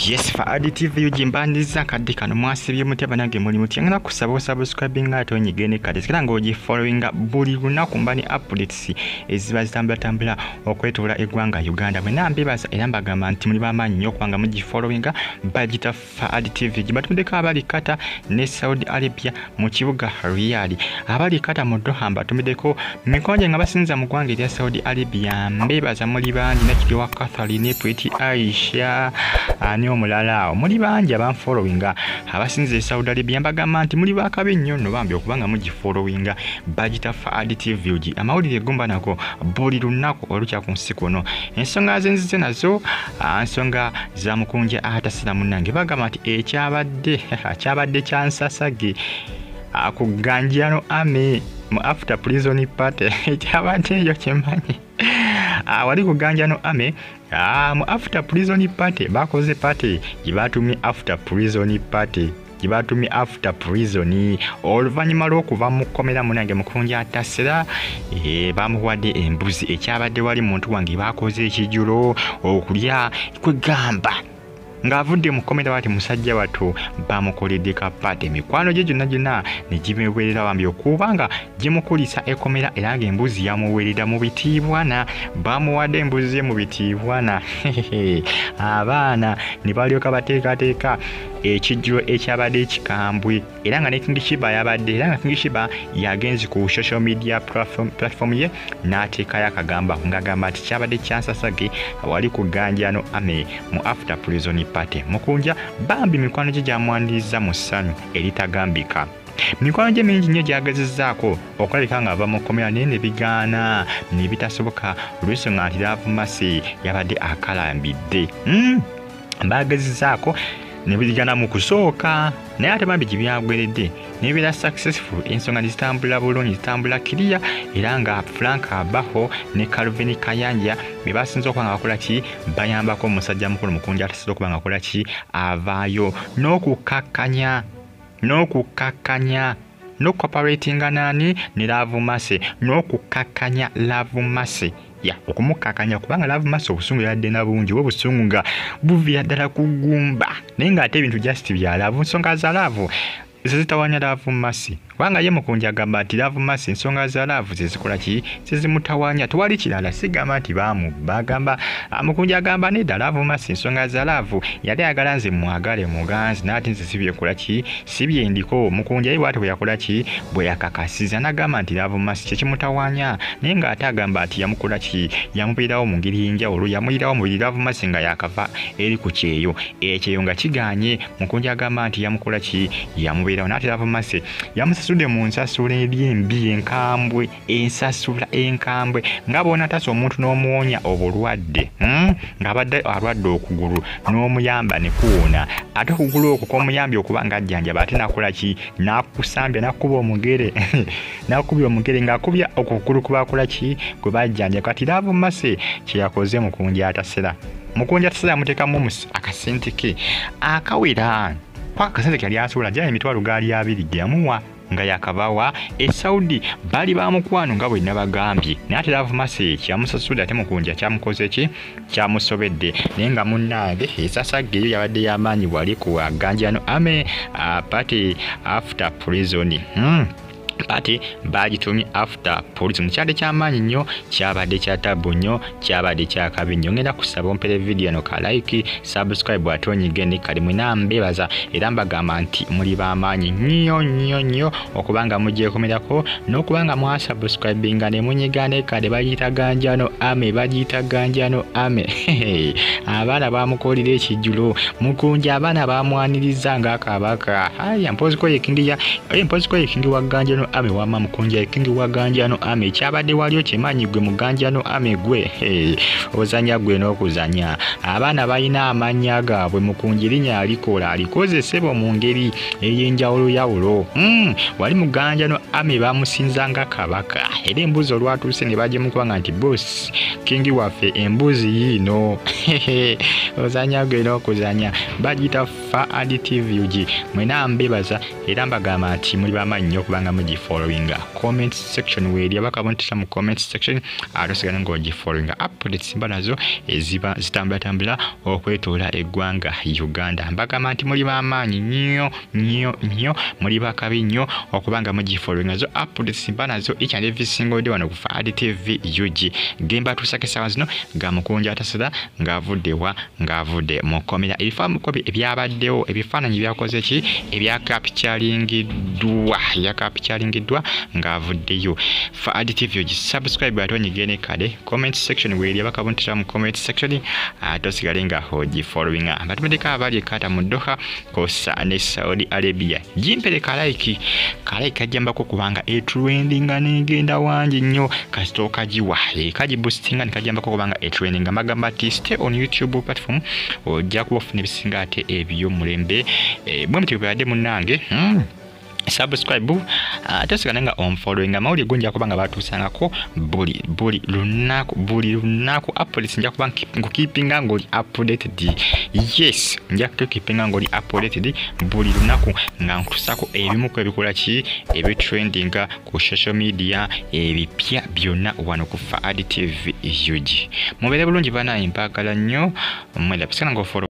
Yes, for Eddy TV ujimbandiza kadde kano mwasibye mutya banange muli mutya ngana kusaba subscribing ate onyigene kati sikira ngo ogi following buli lunaku mbani updates eziba zitambula okwetola eggwanga Uganda mwena mbibaza era mbagamba nti muli bamanyi nnyo kubanga mugi following bagita for Eddy TV gibatundeka abali kata ne Saudi Arabia mu kibuga Riyadh abali kata mu Doha batumideko mikonje nga basinza mu ggwanga erya Saudi Arabia mbibaza muli bangi nakiri wa Catherine Pretty Aisha ani omulala muli bangi abanfollowinga abasinze Saudi Arabia mbagamba nti muli bakabi nnyo no bambi okubanga mugi followinga bagita for Eddy TV ugi amawulire gomba nako buli lunaku olukya ku nsi kuno ensonga zenzize nazo ensonga za mukunja atasira munange bagamba nti ekyabadde kyansasage akuganjano ame mu after prison party ekyabadde eyo kyemanyi wali kuganjano ame mu after prison party bakoze party gibatumye after prison party gibatumye after prison oluvanyuma lw'okuva mu kkomera munange mukunja atasira bamuwadde embuzi ekyabadde wali muntu wange bakoze ekijulo okulya kwegamba ngavudde mu kkomera wati musajja watu bamukoledde kapate mikwano gye gyonna ne gimewerera wambi okubanga gimukulisa ekkomera era ng'embuzi yamuwerera mu bitiibwana bamuwadde embuzi mu bitiibwana abaana ne balyoka bateekateeka ekijjulo ekyabadde ekikambwe era nga ne King Shiba yabadde era nga King Shiba yagenze ku social media platform ye n'ateekayo akagamba ng'agamba nti kyabadde kyansasage wali kuganjano ame mu after prison party mukunja bambi mikwano gye gyamwaniriza mu ssanyu eritagambika mikwano gye mingi nnyo gyagezezzaako okulabika ng'ava mu kkomera naye ne bigaana ne bitasoboka olw'ensonga nti Lavumasi yabadde akalambidde bagezezzaako ne biligana mu kusooka naye ate bambi gye byagweredde nebeera successful ensonga zitambula bulungi zitambula kiriya era nga Frank Abaho ne Calvin Kayanja be basinze okuba nga bakola ki bayambako omusajja mukulu mukunja atasinze okuba nga akola ki avaayo n'okukakkanya n'okuparatinga nani ne Lavumasi n'okukakkanya Lavumasi ya okumukakanya kubanga Lavumasi obusungu yadde na bungi obusungu nga buvira ddala kugumba naye ng'ate ebintu just bya Lavu nsonga za Lavu zitawanya Lavumasi kubanga ye mukunja agamba nti Lavumasi ensonga za Lavu zezikola ki zezimutawanya tewali kirala sigamba nti bagamba mukunja agamba nedda Lavumasi ensonga za Lavu yali ayagala nze mwagale muganzi n'ate nze sibyekola ki sibyendiko mukunja ye bw'ate bwe yakola ki bwe yakakasiza n'agamba nti Lavumasi kyekimutawanya naye ng'ate agamba nti yamukola ki yamubeerawo mu ngeri y'enjawulo yamuyirawo mu Lavumasi nga yakava eri ku kyeyo ekyeyo nga kiganye mukunja agamba nti yamukola ki yamubeerawo n'ate Lavumasi yamusasudde mu nsasula ebyembi ensasula enkambwe nga bona tasa omuntu n'omuwonya obulwadde ng'abadde alwadde okugulu n'omuyamba ne kuwona ate okugulu okwo k'omuyambye okuba ng'ajjanjaba ate nakola ki n'akusambya n'akkuba omugere n'akubya omugere ng'akubya okugulu kubakola ki gwe bajjanja kati Lavumasi kye yakoze mukunja atasera yamuteekamu akasente ke akawera kwa kasente kyali asuula jana emitwalo gaali 2 gye yamuwa nga yakavawa Saudi bali bamukwano nga bwe nabagambye naye ate Lavumasi kyamusasudde ate mukunja kyamukoze ki kyamusobedde naye nga munnange esasage eyo yabadde y'amaanyi bwali ku aganjano ame party after prison Party bagitumye after prison kyade kyamaanyi nnyo kyabadde kya tabu nnyo kyabadde kyakabi nnyo ngenda kusaba ompere video no ka like subscribe ate onyigende kali mwina mbebaza era mbagamba nti muli bamaanyi nnyo okubanga mugyekomerako n'okubanga mwasubscribinga ne munyigane kale bagiyita ganjano ame abaana bamukolera ekijjulo mukunja abaana bamwaniriza ng'akabaka mpoziko yekingi wa ganjano ame wama mukunja ekingi wa ganjano ame kyabadde waliyo kyemanyi gwe muganjano ame gwe ozanya gwe n'okuzanya abaana balina amannya gaabwe mukunja erinnya alikozesebwa mu ngeri ey'enjawulo yawulo wali muganjano ame bamusinzanga kabaka era embuzi olwatuuse ne bagimukubanga nti boss kingi waffe embuzi yiino ozanya gwe n'okuzanya bagiyita for Eddy TV ugi mwena mbebaza era mbagamba nti muli bamaanyi nnyo okubanga mugi ogifollowinga comment section weeri abakabontera mu comment section tosigala nga ogifollowinga updates mba nazo eziba zitambula okwetoola eggwanga Uganda. Mbagamba nti muli b'amaanyi nnyo muli bakabi nnyo okubanga mugifollowinga zo updates mba nazo each and every single day wano ku Fadi TV UG. Gemba tusake sawa zino ga mukunja atasala ngavuddewa ngavudde mukomera ebifamu kobi ebyabaddewo ebifaananyi byakoze ki ebya capturingiddwa ngavuddeyo. Fadi TV UG subscribe atonyigene kale comment section weeri abakabontera mu comment section tosigale nga ogifollowinga. Batumedeka abali ekata mu Doha kosa ne Saudi Arabia jimpereka like kajjambako kubanga trendinga negenda wangi nnyo kasito kajiwa kaji boostinga nikajjambako kubanga trendinga magamba ati stay on YouTube platform ojja kubafuna ebisinga ate ebyo mulembe mwe mutibadde munange subscribe tosigana nga onfollowinga mawuli gonja kubanga batusangako buli lunaku updates nja kuba nkukipinga ngoli updated. Yes nja kukipinga ngoli updated buli lunaku nga nkusako ebimu ku ebikola ki ebitrendinga ku social media ebipya byonna wano ku Fadi TV UG. Mubere bulungi bana impagala nnyo mwenda pisikana ngo follow